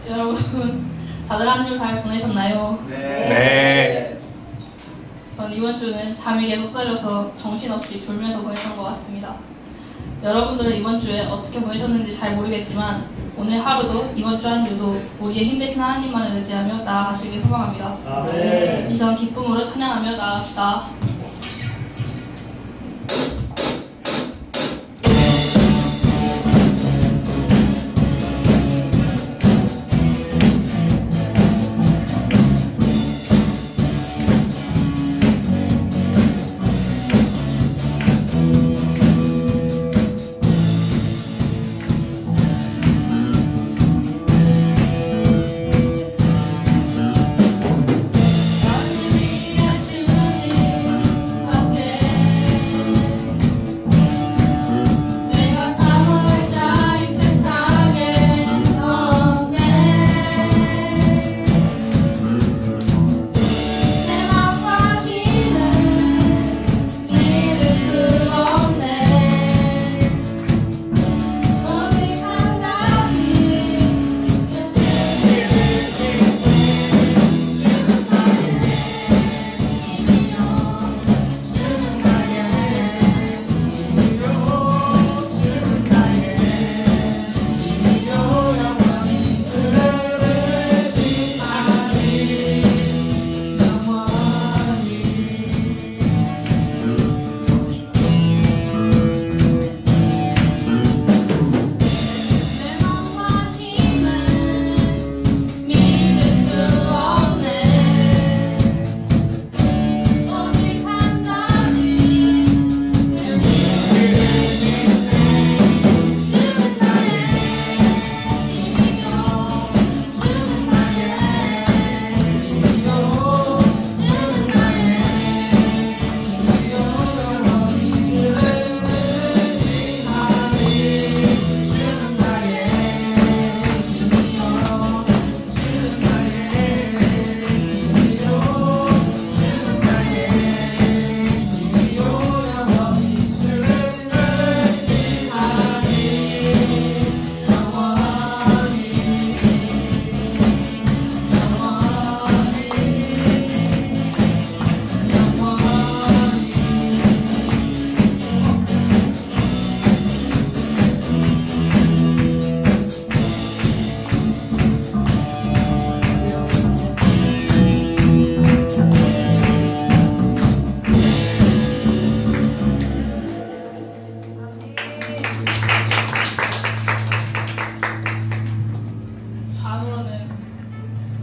여러분 다들 한 주 잘 보내셨나요? 네. 전 이번 주는 잠이 계속 설려서 정신없이 졸면서 보냈던 것 같습니다. 여러분들은 이번 주에 어떻게 보내셨는지 잘 모르겠지만 오늘 하루도 이번 주 한 주도 우리의 힘되신 하나님만을 의지하며 나아가시길 소망합니다. 아멘. 이 시간 기쁨으로 찬양하며 나아갑시다.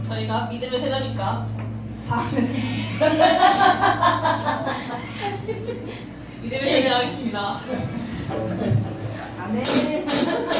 저희가 믿음의 세대니까 믿음의 세대 하겠습니다. 아멘. 믿음대로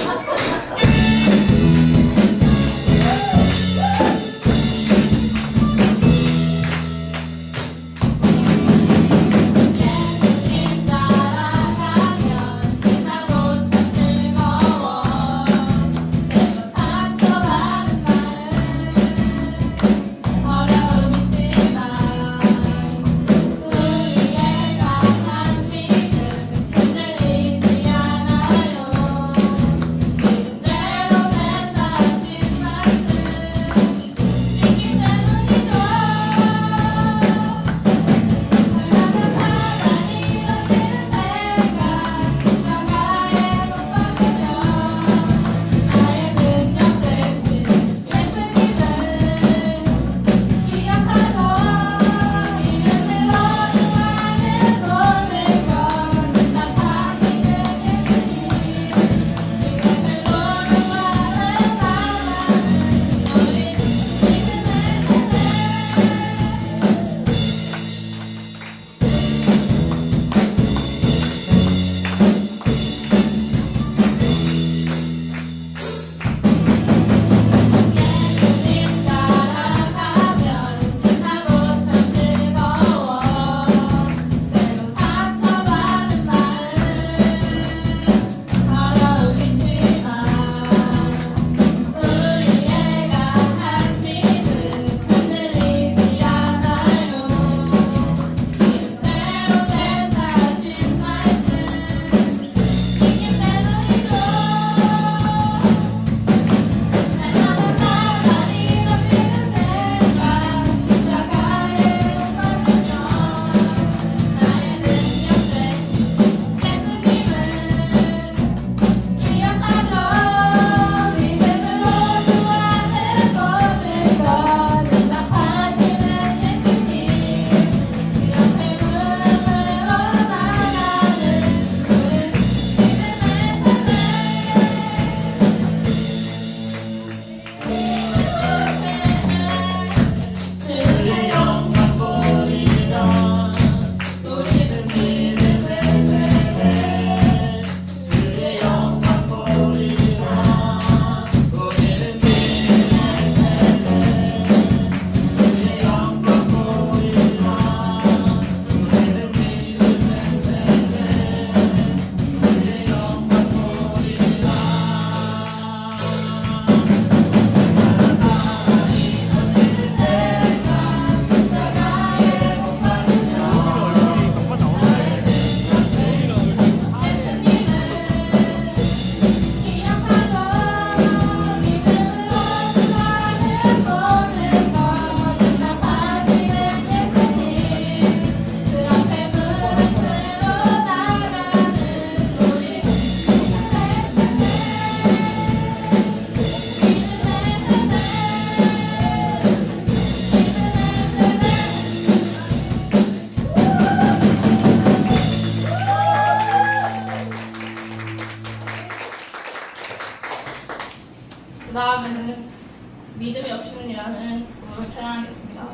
그 다음에는 믿음이 없이는이라는 부분을 찬양하겠습니다.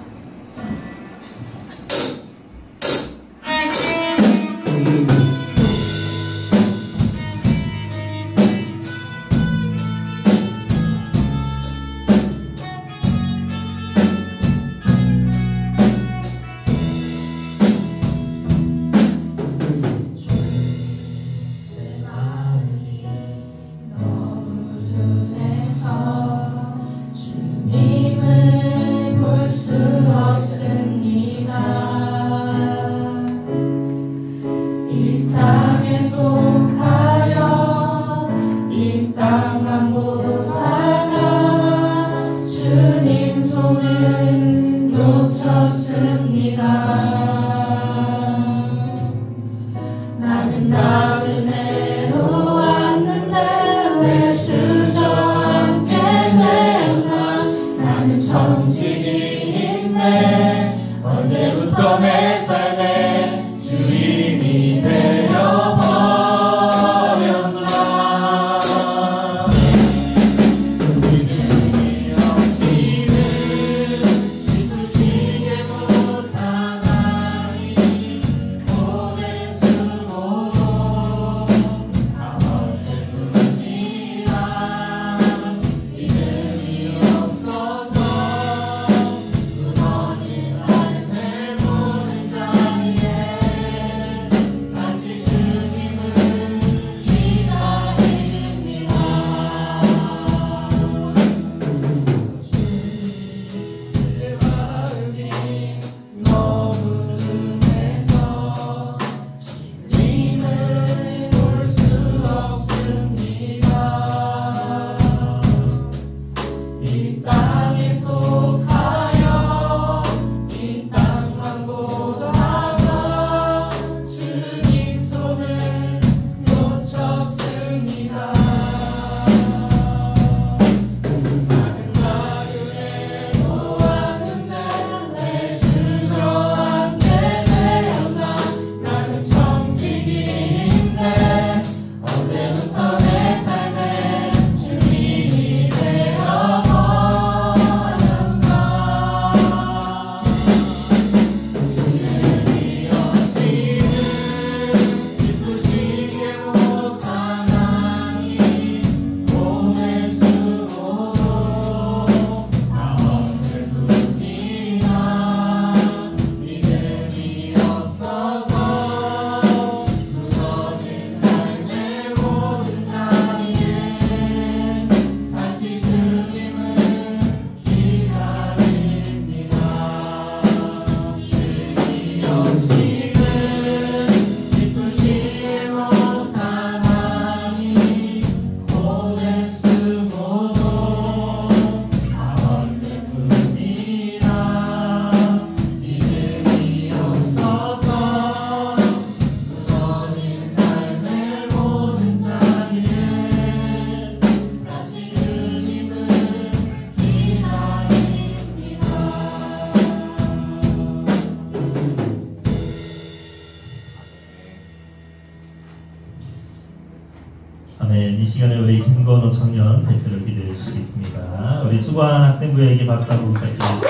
아멘. 이 시간에 우리 김건호 청년 대표를 기도해 주시겠습니다. 우리 수고한 학생부에게 박수 한번 부탁드리겠습니다.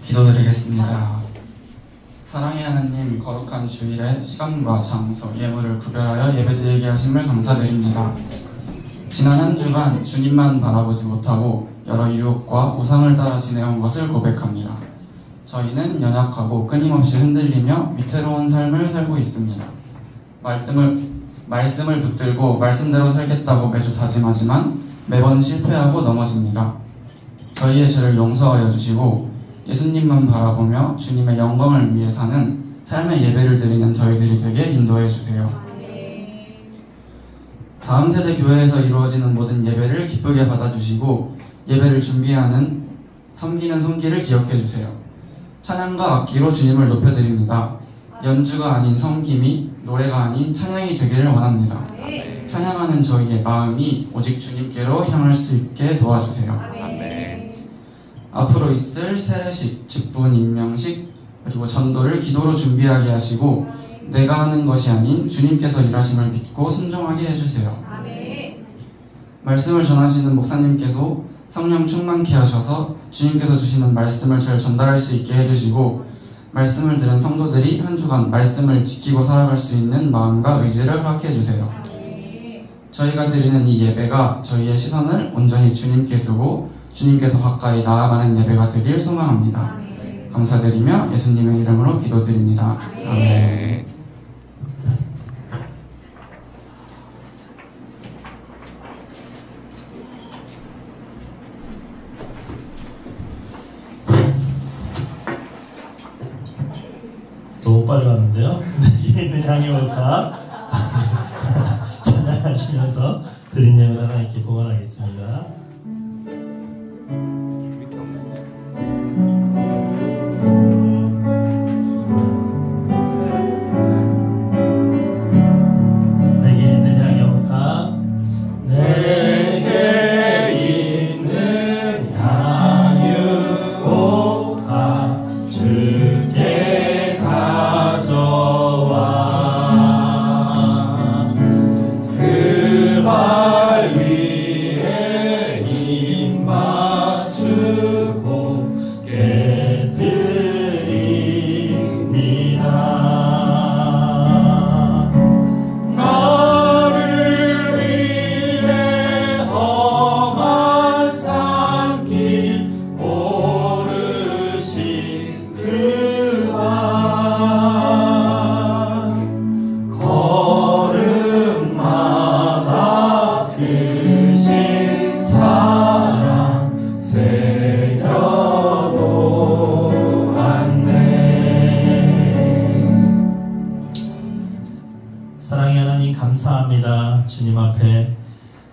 기도드리겠습니다. 사랑의 하나님, 거룩한 주일에 시간과 장소, 예물을 구별하여 예배드리게 하심을 감사드립니다. 지난 한 주간 주님만 바라보지 못하고 여러 유혹과 우상을 따라 지내온 것을 고백합니다. 저희는 연약하고 끊임없이 흔들리며 위태로운 삶을 살고 있습니다. 말씀을 붙들고 말씀대로 살겠다고 매주 다짐하지만 매번 실패하고 넘어집니다. 저희의 죄를 용서하여 주시고 예수님만 바라보며 주님의 영광을 위해 사는 삶의 예배를 드리는 저희들이 되게 인도해 주세요. 다음 세대 교회에서 이루어지는 모든 예배를 기쁘게 받아주시고 예배를 준비하는 섬기는 손길을 기억해 주세요. 찬양과 악기로 주님을 높여드립니다. 연주가 아닌 섬김이, 노래가 아닌 찬양이 되기를 원합니다. 찬양하는 저희의 마음이 오직 주님께로 향할 수 있게 도와주세요. 앞으로 있을 세례식, 직분, 임명식, 그리고 전도를 기도로 준비하게 하시고 내가 하는 것이 아닌 주님께서 일하심을 믿고 순종하게 해주세요. 말씀을 전하시는 목사님께서 성령 충만케 하셔서 주님께서 주시는 말씀을 잘 전달할 수 있게 해주시고, 말씀을 들은 성도들이 한 주간 말씀을 지키고 살아갈 수 있는 마음과 의지를 허락해 해주세요. 저희가 드리는 이 예배가 저희의 시선을 온전히 주님께 두고 주님께 더 가까이 나아가는 예배가 되길 소망합니다. 감사드리며 예수님의 이름으로 기도드립니다. 아멘. 너무 빨리 왔는데요. 여기 있는 향이 올까? 찬양하시면서 드린 예물 하나님께 봉헌하겠습니다. 내게 있는 향이 올까? 내게 있는 향이 올까? 주께 가져와 그 발 위에 입 맞추고 깨드립니다. 나를 위해 험한 산길 오르신 그 발, 걸음마다 크신 사랑 새겨놓았네. 사랑의 하나님, 감사합니다. 주님 앞에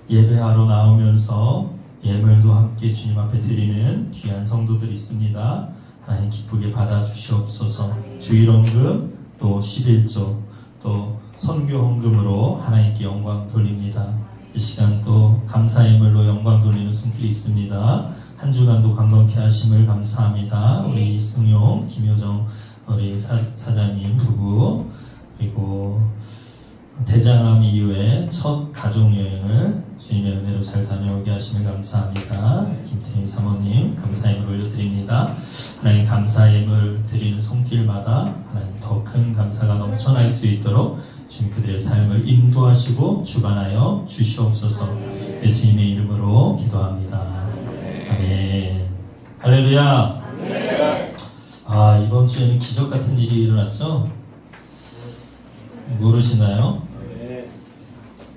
예배하러 나오면서 예물도 함께 주님 앞에 드리는 귀한 성도들이 있습니다. 하나님 기쁘게 받아주시옵소서. 주일헌금 또 11조 또 선교헌금으로 하나님께 영광 돌립니다. 이 시간 또 감사예물로 영광 돌리는 손길이 있습니다. 한 주간도 건강케 하심을 감사합니다. 우리 이승용, 김효정 우리 사장님 부부, 그리고 대장암 이후에 첫 가족여행을 주님의 은혜로 잘 다녀오게 하심을 감사합니다. 김태희 사모님 감사예물 올려드립니다. 하나님 감사예물 드리는 손길마다 하나님 더 큰 감사가 넘쳐날 수 있도록 주님 그들의 삶을 인도하시고 주관하여 주시옵소서. 예수님의 이름으로 기도합니다. 아멘. 할렐루야. 아, 이번 주에는 기적 같은 일이 일어났죠? 모르시나요?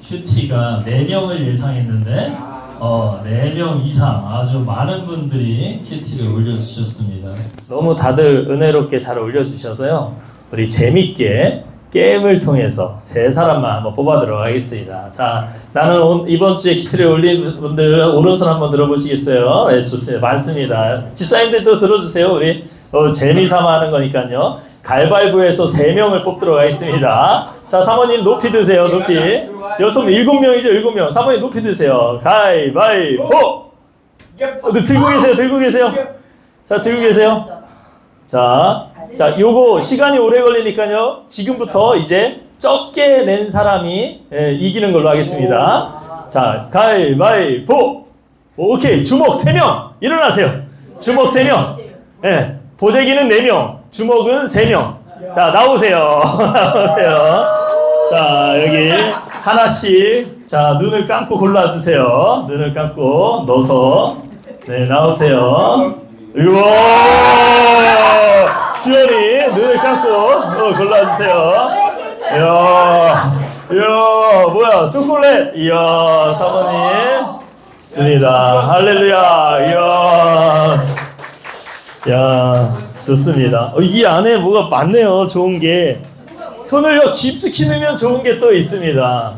큐티가 4명을 예상했는데 4명 이상 아주 많은 분들이 큐티를 올려주셨습니다. 너무 다들 은혜롭게 잘 올려주셔서요, 우리 재밌게 게임을 통해서 3사람만 한번 뽑아도록 하겠습니다. 자, 나는 이번 주에 큐티를 올린 분들 오른손 한번 들어보시겠어요? 네, 좋습니다. 많습니다. 집사님들도 들어주세요. 우리 재미삼아 하는 거니까요. 가위바위보에서 3명을 뽑도록 하겠습니다. 자, 사모님 높이 드세요. 높이. 7명이죠. 7명. 사모님 높이 드세요. 가위바위보. 들고 계세요. 들고 계세요. 자, 들고 계세요. 자, 요거 시간이 오래 걸리니까요. 지금부터 이제 적게 낸 사람이 이기는 걸로 하겠습니다. 자, 가위바위보. 오케이. 주먹 3명. 일어나세요. 주먹 3명. 예. 보재기는 4명. 주먹은 3명. 자, 나오세요. 나오세요. 자, 여기 하나씩. 자, 눈을 감고 골라주세요. 눈을 감고 넣어서. 네, 나오세요. 우와! 주연이 눈을 감고 골라주세요. 이야, 뭐야, 초콜릿. 이야, 사모님. 좋습니다. 할렐루야. 이야. 야, 좋습니다. 이 안에 뭐가 많네요. 좋은 게. 손을 깊숙이 넣으면 좋은 게 또 있습니다.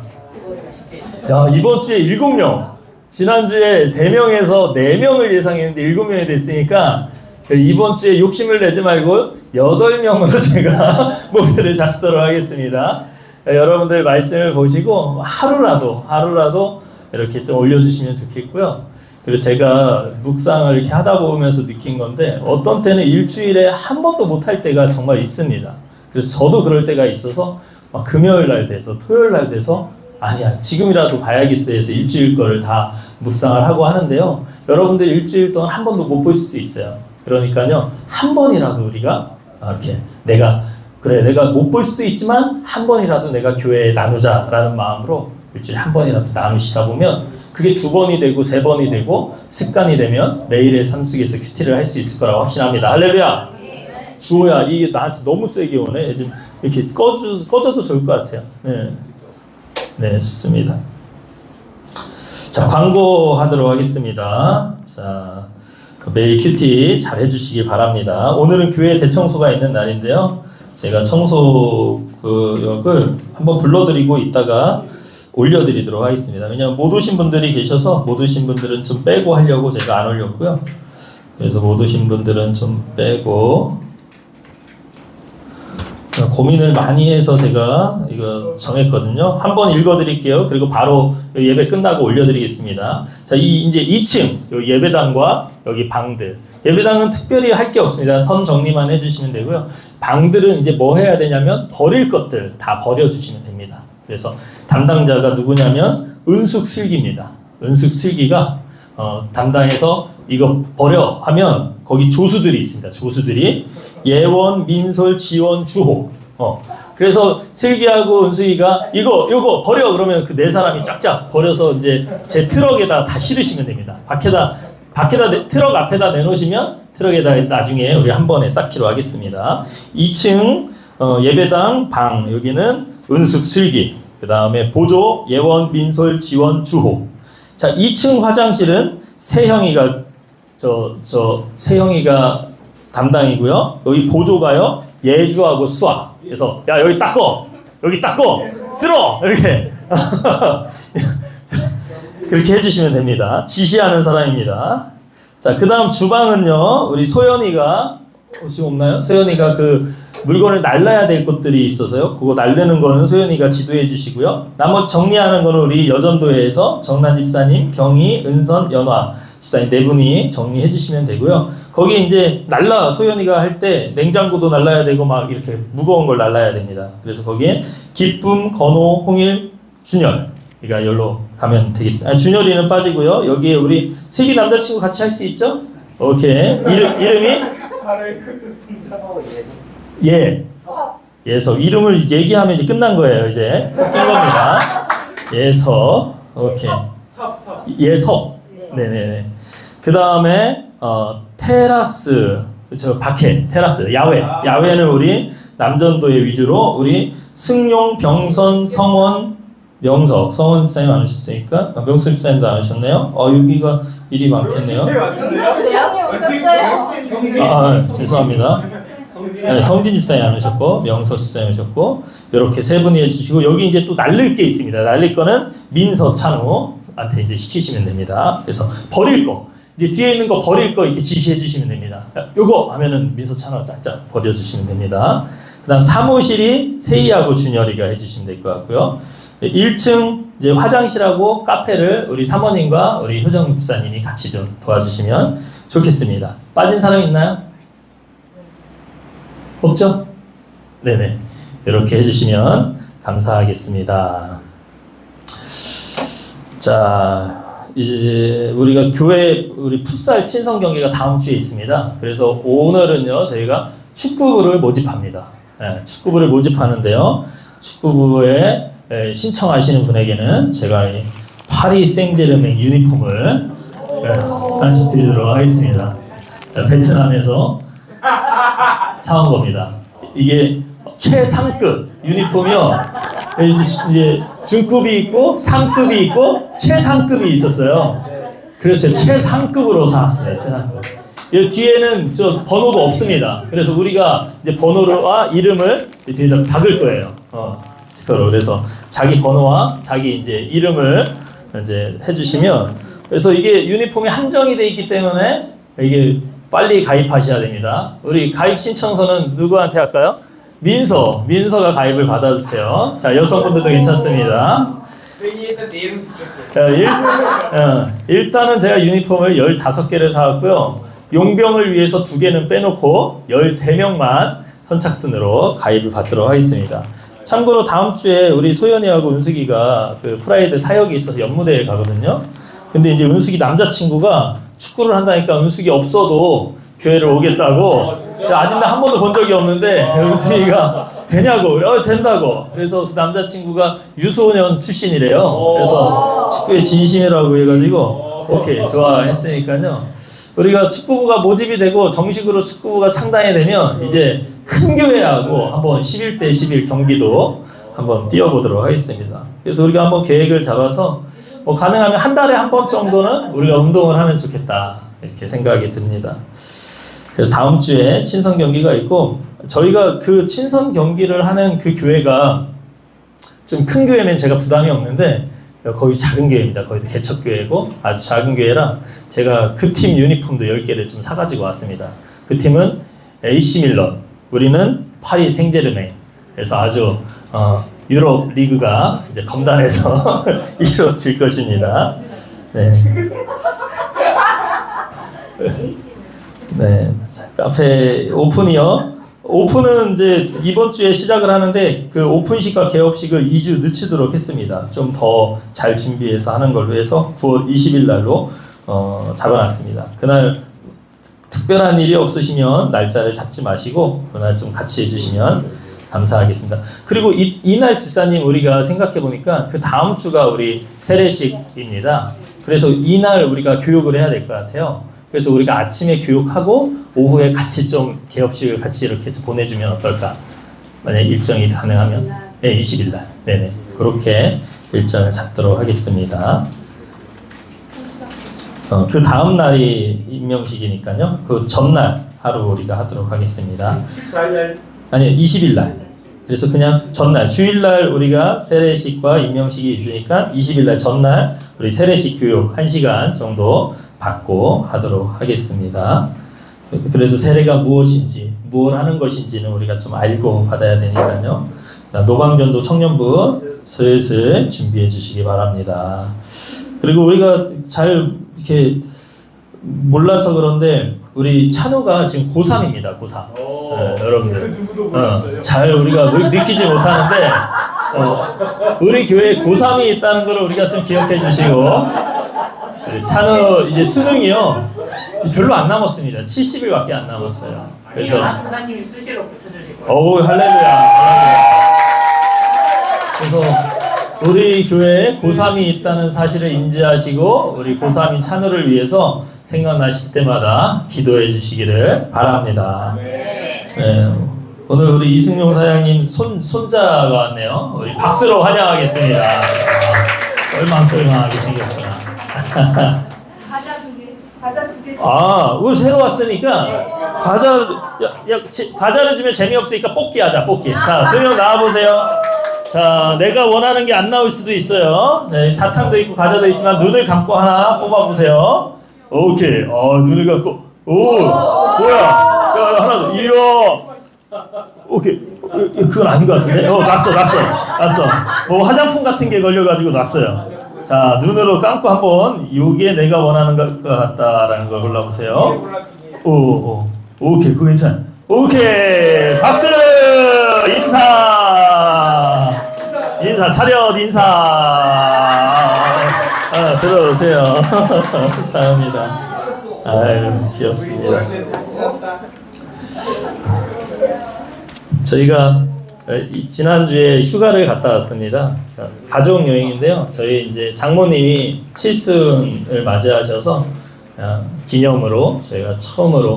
야, 이번 주에 7명. 지난주에 3명에서 4명을 예상했는데 7명이 됐으니까 이번 주에 욕심을 내지 말고 8명으로 제가 목표를 잡도록 하겠습니다. 여러분들 말씀을 보시고 하루라도 이렇게 좀 올려주시면 좋겠고요. 그리고 제가 묵상을 이렇게 하다 보면서 느낀 건데, 어떤 때는 일주일에 한 번도 못할 때가 정말 있습니다. 그래서 저도 그럴 때가 있어서 막 금요일 날 돼서 토요일 날 돼서 아니야 지금이라도 봐야겠어 해서 일주일 거를 다 묵상을 하고 하는데요. 여러분들 일주일 동안 한 번도 못 볼 수도 있어요. 그러니까요 한 번이라도 우리가 이렇게 내가 못 볼 수도 있지만 한 번이라도 내가 교회에 나누자라는 마음으로 일주일에 한 번이라도 나누시다 보면 그게 2번이 되고 3번이 되고 습관이 되면 매일의 삶 속에서 큐티를 할 수 있을 거라고 확신합니다. 할렐루야. 주호야 이게 나한테 너무 세게 오네. 좀 이렇게 꺼져도 좋을 것 같아요. 네 좋습니다. 자 광고하도록 하겠습니다. 자 매일 큐티 잘 해주시기 바랍니다. 오늘은 교회 대청소가 있는 날인데요. 제가 청소 구역을 한번 불러드리고 있다가 올려드리도록 하겠습니다. 왜냐하면 못 오신 분들이 계셔서 못 오신 분들은 좀 빼고 하려고 제가 안 올렸고요. 그래서 못 오신 분들은 좀 빼고 고민을 많이 해서 제가 이거 정했거든요. 한번 읽어드릴게요. 그리고 바로 예배 끝나고 올려드리겠습니다. 자, 이제 2층 여기 예배당과 여기 방들. 예배당은 특별히 할 게 없습니다. 선 정리만 해주시면 되고요. 방들은 이제 뭐 해야 되냐면 버릴 것들 다 버려주시면 됩니다. 그래서 담당자가 누구냐면 은숙슬기입니다. 은숙슬기가 담당해서 이거 버려 하면 거기 조수들이 있습니다. 조수들이 예원, 민솔, 지원, 주호. 그래서 슬기하고 은숙이가 요거 버려 그러면 그 4사람이 짝짝 버려서 이제 제 트럭에다 다 실으시면 됩니다. 밖에다 트럭 앞에다 내놓으시면 트럭에다 나중에 우리 한 번에 쌓기로 하겠습니다. 2층 예배당 방 여기는 은숙 슬기 그 다음에 보조 예원 민솔 지원 주호. 자 2층 화장실은 세형이가 세형이가 담당이고요. 여기 보조가요 예주하고 수아. 그래서 야 여기 닦어 쓸어 이렇게 그렇게 해주시면 됩니다. 지시하는 사람입니다. 자, 그 다음 주방은요, 우리 소연이가, 혹시 없나요? 소연이가 그 물건을 날라야 될 것들이 있어서요. 그거 날르는 거는 소연이가 지도해 주시고요. 나머지 정리하는 거는 우리 여전도회에서 정난 집사님, 경희, 은선, 연화 집사님 4분이 정리해 주시면 되고요. 거기 이제 소연이가 할 때 냉장고도 날라야 되고 막 이렇게 무거운 걸 날라야 됩니다. 그래서 거기에 기쁨, 건호, 홍일, 준열. 그러니까 여기로 가면 되겠습니다. 준열이는 빠지고요. 여기에 우리 슬기 남자친구 같이 할 수 있죠? 오케이. 이름이? 예서. 이름을 얘기하면 이제 끝난 거예요. 이제 끝 겁니다. 예서. 오케이. 예서. 네네네. 그 다음에 테라스. 저 밖에 테라스. 야외는 우리 남전도의 위주로 우리 승용, 병선, 성원, 명석, 성원 집사님 안 오셨으니까 명석 집사님도 안 오셨네요. 여기가 일이 많겠네요. 죄송합니다. 네, 성진 집사님 안 오셨고 명석 집사님 오셨고 이렇게 3분이 해주시고 여기 이제 또 날릴 게 있습니다. 날릴 거는 민서, 찬우한테 이제 시키시면 됩니다. 그래서 버릴 거 이제 뒤에 있는 거 버릴 거 이렇게 지시해 주시면 됩니다. 요거 하면은 민서, 찬우가 짝짝 버려주시면 됩니다. 그다음 사무실이 세희하고 준열이가 해주시면 될 것 같고요. 1층 이제 화장실하고 카페를 우리 사모님과 우리 효정 집사님이 같이 좀 도와주시면 좋겠습니다. 빠진 사람 있나요? 없죠? 네네. 이렇게 해주시면 감사하겠습니다. 자, 이제 우리가 우리 풋살 친선 경기가 다음 주에 있습니다. 그래서 오늘은요, 저희가 축구부를 모집합니다. 네, 축구부를 모집하는데요. 축구부에 신청하시는 분에게는 제가 이 파리 생제르맹 유니폼을 하나씩 드리도록 하겠습니다. 베트남에서 사온 겁니다. 이게 최상급 유니폼이요. 이제 중급이 있고 상급이 있고 최상급이 있었어요. 그래서 제가 최상급으로 사왔어요. 최상급. 이 뒤에는 저 번호도 없습니다. 그래서 우리가 이제 번호와 이름을 뒤에다 박을 거예요. 스티커로. 그래서 자기 번호와 자기 이제 이름을 이제 해주시면 그래서 이게 유니폼이 한정이 돼 있기 때문에 이게 빨리 가입하셔야 됩니다. 우리 가입 신청서는 누구한테 할까요? 민서가 가입을 받아주세요. 자, 여성분들도 괜찮습니다. 일단은 제가 유니폼을 15개를 사왔고요. 용병을 위해서 2개는 빼놓고 13명만 선착순으로 가입을 받도록 하겠습니다. 참고로 다음 주에 우리 소연이하고 은숙이가 그 프라이드 사역이 있어서 연무대에 가거든요. 근데 이제 은숙이 남자친구가 축구를 한다니까 은숙이 없어도 교회를 오겠다고. 아직 나 한 번도 본 적이 없는데 은숙이가 되냐고. 된다고. 그래서 그 남자친구가 유소년 출신이래요. 그래서 축구에 진심이라고 해가지고 오케이 좋아했으니까요. 우리가 축구부가 모집이 되고 정식으로 축구부가 창단이 되면 이제 큰 교회하고 한번 11대 11 경기도 한번 뛰어보도록 하겠습니다. 그래서 우리가 한번 계획을 잡아서 뭐 가능하면 한 달에 한 번 정도는 우리가 운동을 하면 좋겠다 이렇게 생각이 듭니다. 그래서 다음 주에 친선 경기가 있고 저희가 그 친선 경기를 하는 그 교회가 좀 큰 교회면 제가 부담이 없는데 거의 작은 교회입니다. 거의 개척교회고 아주 작은 교회라 제가 그 팀 유니폼도 10개를 좀 사가지고 왔습니다. 그 팀은 AC 밀런, 우리는 파리 생제르맹. 그래서 아주 유럽 리그가 이제 검단에서 이루어질 것입니다. 네. 네. 자, 카페 오픈이요. 오픈은 이제 이번 주에 시작을 하는데 그 오픈식과 개업식을 2주 늦추도록 했습니다. 좀 더 잘 준비해서 하는 걸로 해서 9월 20일 날로 잡아놨습니다. 그날 특별한 일이 없으시면 날짜를 잡지 마시고 그날 좀 같이 해주시면 감사하겠습니다. 그리고 이날 집사님 우리가 생각해 보니까 그 다음 주가 우리 세례식입니다. 그래서 이날 우리가 교육을 해야 될 것 같아요. 그래서 우리가 아침에 교육하고 오후에 같이 좀 개업식을 같이 이렇게 보내주면 어떨까? 만약 일정이 가능하면 네, 20일 날. 네네. 그렇게 일정을 잡도록 하겠습니다. 그 다음 날이 임명식이니까요. 그 전날 하루 우리가 하도록 하겠습니다. 14일 아니 20일 날. 그래서 그냥 전날 주일 날 우리가 세례식과 임명식이 있으니까 20일 날 전날 우리 세례식 교육 1시간 정도 받고 하도록 하겠습니다. 그래도 세례가 무엇인지 무엇 하는 것인지는 우리가 좀 알고 받아야 되니까요. 노방전도 청년부 슬슬 준비해 주시기 바랍니다. 그리고 우리가 잘 이렇게 몰라서 그런데 우리 찬우가 지금 고3입니다. 고3. 네, 여러분들 잘 우리가 느끼지 못하는데 우리 교회에 고3이 있다는 걸 우리가 좀 기억해 주시고 찬우 이제 수능이요 별로 안 남았습니다. 70일밖에 안 남았어요. 그래서 하나님이 수시로 붙여주실 거예요. 어우 할렐루야. 그래서 우리 교회에 고3이 있다는 사실을 인지하시고 우리 고3인 찬우를 위해서 생각나실 때마다 기도해 주시기를 바랍니다. 네, 오늘 우리 이승용 사장님 손자가 왔네요. 우리 박수로 환영하겠습니다. 똘망똘망하게 생겼구나. 과자 두 개. 아, 우리 새로 왔으니까 과자를 주면 재미없으니까 뽑기 하자. 뽑기. 자, 2명 나와보세요. 자, 내가 원하는 게 안 나올 수도 있어요. 자, 사탕도 있고 과자도 있지만 눈을 감고 하나 뽑아보세요. 오케이. 눈을 감고. 오, 뭐야? 야, 하나 더. 이야. 오케이. 그건 아닌 것 같은데? 났어. 뭐 화장품 같은 게 걸려가지고 났어요. 자, 눈으로 감고 한번 요게 내가 원하는 것 같다라는 걸 골라보세요. 오케이. 그거 괜찮아. 오케이. 박수! 인사 차렷 들어오세요. 감사합니다. 아유, 귀엽습니다. 저희가 지난주에 휴가를 갔다 왔습니다. 가족 여행인데요. 저희 이제 장모님이 7승을 맞이하셔서 기념으로 저희가 처음으로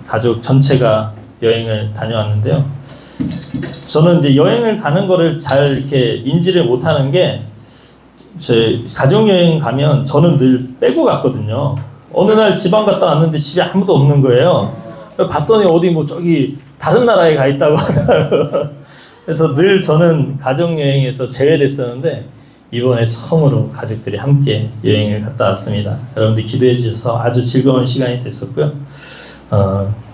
가족 전체가 여행을 다녀왔는데요. 저는 이제 여행을 가는 거를 잘 이렇게 인지를 못하는 게 제 가족 여행 가면 저는 늘 빼고 갔거든요. 어느 날 지방 갔다 왔는데 집에 아무도 없는 거예요. 봤더니 어디 뭐 저기 다른 나라에 가 있다고 하더라고요. 그래서 늘 저는 가족 여행에서 제외됐었는데 이번에 처음으로 가족들이 함께 여행을 갔다 왔습니다. 여러분들 기도해 주셔서 아주 즐거운 시간이 됐었고요.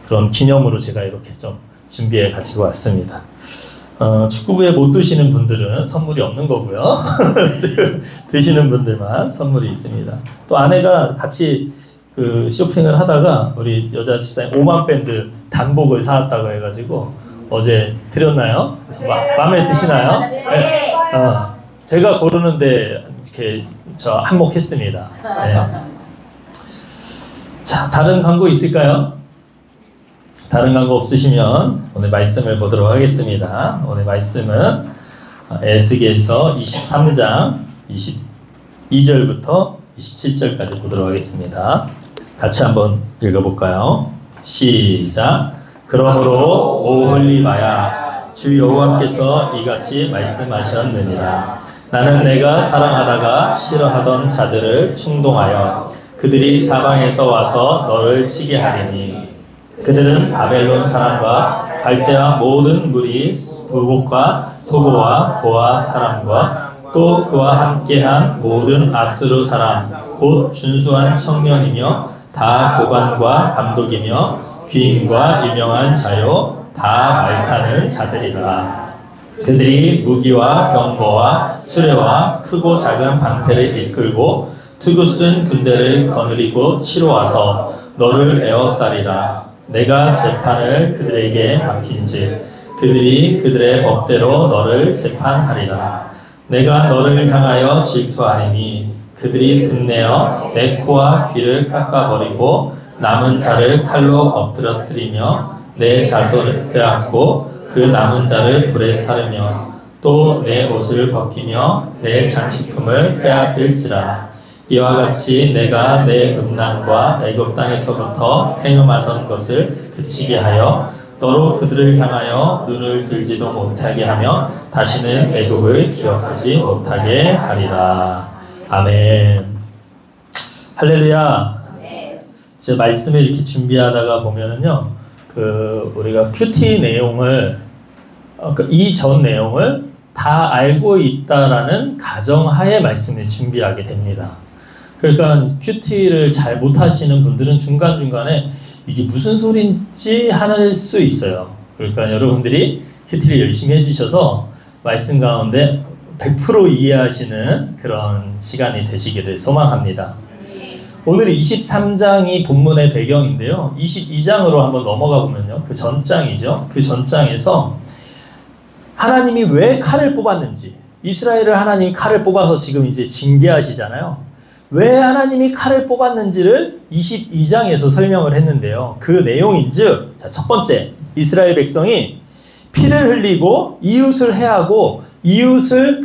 그런 기념으로 제가 이렇게 좀 준비해 가지고 왔습니다. 축구부에 못 드시는 분들은 선물이 없는 거고요. 드시는 분들만 선물이 있습니다. 또 아내가 같이 그 쇼핑을 하다가 우리 여자 집사님 5만 밴드 단복을 사왔다고 해가지고 어제 드렸나요? 그래서 마음에 드시나요? 네. 제가 고르는데 이렇게 저 한몫했습니다. 네. 자, 다른 광고 있을까요? 다른 광고 없으시면 오늘 말씀을 보도록 하겠습니다. 오늘 말씀은 에스겔서 23장 22절부터 27절까지 보도록 하겠습니다. 같이 한번 읽어볼까요? 시작. 그러므로 오 홀리마야 주 여호와께서 이같이 말씀하셨느니라. 나는 내가 사랑하다가 싫어하던 자들을 충동하여 그들이 사방에서 와서 너를 치게 하리니 그들은 바벨론 사람과 갈대아 모든 무리 부복과 소고와 고아 사람과 또 그와 함께한 모든 아수르 사람 곧 준수한 청년이며 다 고관과 감독이며 귀인과 유명한 자요 다 말타는 자들이라. 그들이 무기와 병거와 수레와 크고 작은 방패를 이끌고 투구쓴 군대를 거느리고 치러 와서 너를 에워싸리라. 내가 재판을 그들에게 맡긴즉 그들이 그들의 법대로 너를 재판하리라. 내가 너를 향하여 질투하리니 그들이 분내어 내 코와 귀를 깎아버리고 남은 자를 칼로 엎드러뜨리며 내 자손을 빼앗고 그 남은 자를 불에 사르며 또 내 옷을 벗기며 내 장식품을 빼앗을지라. 이와 같이 내가 내 음란과 애굽 땅에서부터 행음하던 것을 그치게 하여 너로 그들을 향하여 눈을 들지도 못하게 하며 다시는 애굽을 기억하지 못하게 하리라. 아멘. 할렐루야. 제 말씀을 이렇게 준비하다가 보면은요, 우리가 큐티 내용을 이전 내용을 다 알고 있다라는 가정하에 말씀을 준비하게 됩니다. 그러니까 큐티를 잘 못하시는 분들은 중간중간에 이게 무슨 소리인지 할 수 있어요. 그러니까 여러분들이 큐티를 열심히 해주셔서 말씀 가운데 100% 이해하시는 그런 시간이 되시기를 소망합니다. 오늘 23장이 본문의 배경인데요. 22장으로 한번 넘어가 보면요. 그 전장이죠. 그 전장에서 하나님이 왜 칼을 뽑았는지, 이스라엘을 하나님이 칼을 뽑아서 지금 이제 징계하시잖아요. 왜 하나님이 칼을 뽑았는지를 22장에서 설명을 했는데요. 그 내용인즉, 자, 첫 번째, 이스라엘 백성이 피를 흘리고 이웃을 해하고 이웃을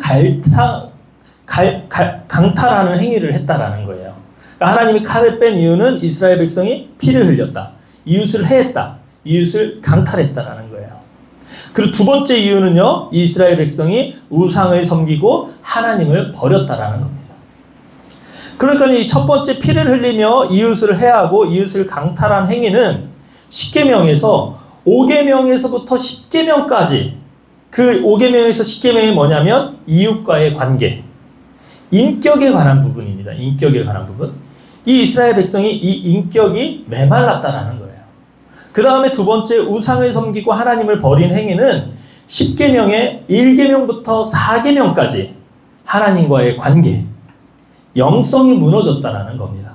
강탈하는 행위를 했다라는 거예요. 그러니까 하나님이 칼을 뺀 이유는 이스라엘 백성이 피를 흘렸다, 이웃을 해했다, 이웃을 강탈했다라는 거예요. 그리고 두 번째 이유는요, 이스라엘 백성이 우상을 섬기고 하나님을 버렸다라는 겁니다. 그러니까 이 첫 번째 피를 흘리며 이웃을 해하고 이웃을 강탈한 행위는 10계명에서 5계명에서부터 10계명까지, 그 5계명에서 10계명이 뭐냐면 이웃과의 관계, 인격에 관한 부분입니다. 인격에 관한 부분. 이 이스라엘 백성이 이 인격이 메말랐다라는 거예요. 그 다음에 두 번째, 우상을 섬기고 하나님을 버린 행위는 10계명의 1계명부터 4계명까지 하나님과의 관계, 영성이 무너졌다라는 겁니다.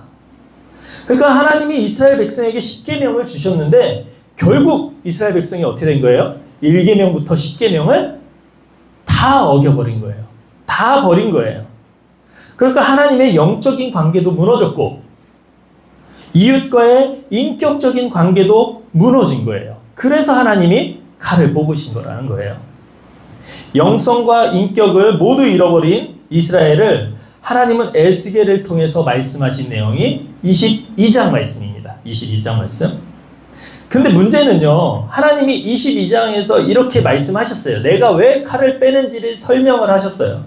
그러니까 하나님이 이스라엘 백성에게 10계명을 주셨는데 결국 이스라엘 백성이 어떻게 된 거예요? 1계명부터 10계명을 다 어겨버린 거예요. 다 버린 거예요. 그러니까 하나님의 영적인 관계도 무너졌고 이웃과의 인격적인 관계도 무너진 거예요. 그래서 하나님이 칼을 뽑으신 거라는 거예요. 영성과 인격을 모두 잃어버린 이스라엘을 하나님은 에스겔을 통해서 말씀하신 내용이 22장 말씀입니다. 22장 말씀. 근데 문제는요, 하나님이 22장에서 이렇게 말씀하셨어요. 내가 왜 칼을 빼는지를 설명을 하셨어요.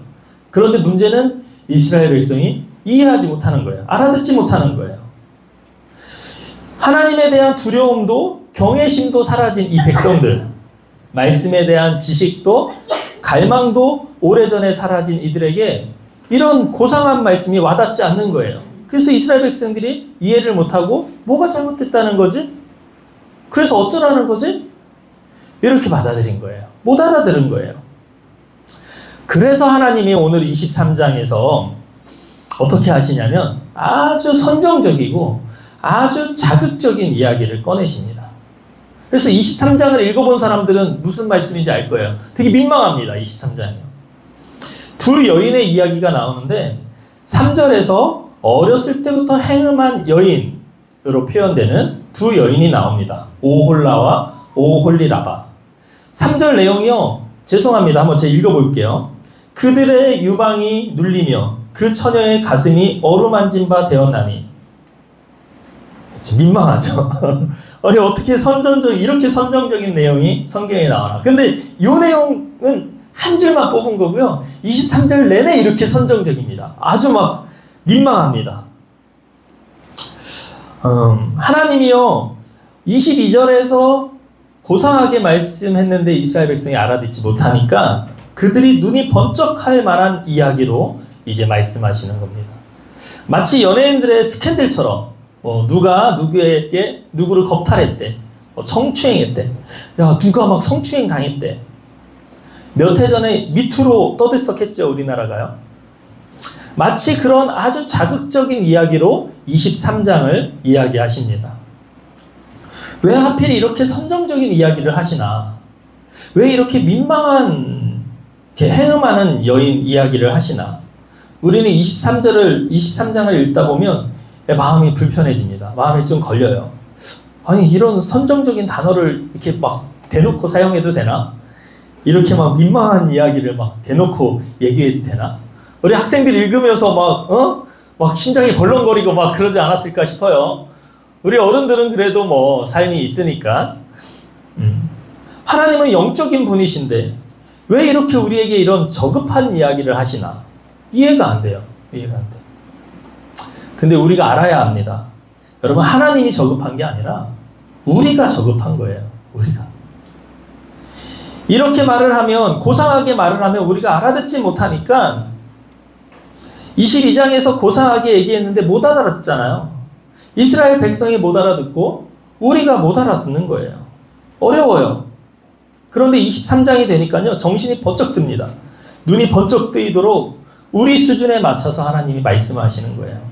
그런데 문제는 이스라엘 백성이 이해하지 못하는 거예요. 알아듣지 못하는 거예요. 하나님에 대한 두려움도 경외심도 사라진 이 백성들, 말씀에 대한 지식도 갈망도 오래전에 사라진 이들에게 이런 고상한 말씀이 와닿지 않는 거예요. 그래서 이스라엘 백성들이 이해를 못하고 뭐가 잘못됐다는 거지? 그래서 어쩌라는 거지? 이렇게 받아들인 거예요. 못 알아들은 거예요. 그래서 하나님이 오늘 23장에서 어떻게 하시냐면 아주 선정적이고 아주 자극적인 이야기를 꺼내십니다. 그래서 23장을 읽어본 사람들은 무슨 말씀인지 알 거예요. 되게 민망합니다. 23장이요. 두 여인의 이야기가 나오는데 3절에서 어렸을 때부터 행음한 여인으로 표현되는 두 여인이 나옵니다. 오홀라와 오홀리라바. 3절 내용이요. 죄송합니다. 한번 제가 읽어볼게요. 그들의 유방이 눌리며 그 처녀의 가슴이 어루만진 바 되었나니. 민망하죠. 어떻게 이렇게 선정적인 내용이 성경에 나오나. 근데 이 내용은 한 줄만 뽑은 거고요. 23절 내내 이렇게 선정적입니다. 아주 막 민망합니다. 하나님이요. 22절에서 고상하게 말씀했는데 이스라엘 백성이 알아듣지 못하니까 그들이 눈이 번쩍할 만한 이야기로 이제 말씀하시는 겁니다. 마치 연예인들의 스캔들처럼 누가 누구에게 누구를 겁탈했대. 성추행했대. 야, 누가 막 성추행 당했대. 몇 해 전에 미투로 떠들썩했죠, 우리나라가요. 마치 그런 아주 자극적인 이야기로 23장을 이야기하십니다. 왜 하필 이렇게 선정적인 이야기를 하시나? 왜 이렇게 민망한, 이렇게 행음하는 여인 이야기를 하시나? 우리는 23장을 읽다 보면 마음이 불편해집니다. 마음에 좀 걸려요. 아니, 이런 선정적인 단어를 이렇게 막 대놓고 사용해도 되나? 이렇게 막 민망한 이야기를 막 대놓고 얘기해도 되나? 우리 학생들 읽으면서 막 심장이 벌렁거리고 막 그러지 않았을까 싶어요. 우리 어른들은 그래도 뭐 삶이 있으니까. 하나님은 영적인 분이신데 왜 이렇게 우리에게 이런 저급한 이야기를 하시나? 이해가 안 돼요. 이해가 안 돼요. 근데 우리가 알아야 합니다. 여러분, 하나님이 저급한 게 아니라 우리가 저급한 거예요. 우리가. 이렇게 말을 하면, 고상하게 말을 하면 우리가 알아듣지 못하니까 22장에서 고상하게 얘기했는데 못 알아듣잖아요. 이스라엘 백성이 못 알아듣고 우리가 못 알아듣는 거예요. 어려워요. 그런데 23장이 되니까요, 정신이 번쩍 듭니다. 눈이 번쩍 뜨이도록 우리 수준에 맞춰서 하나님이 말씀하시는 거예요.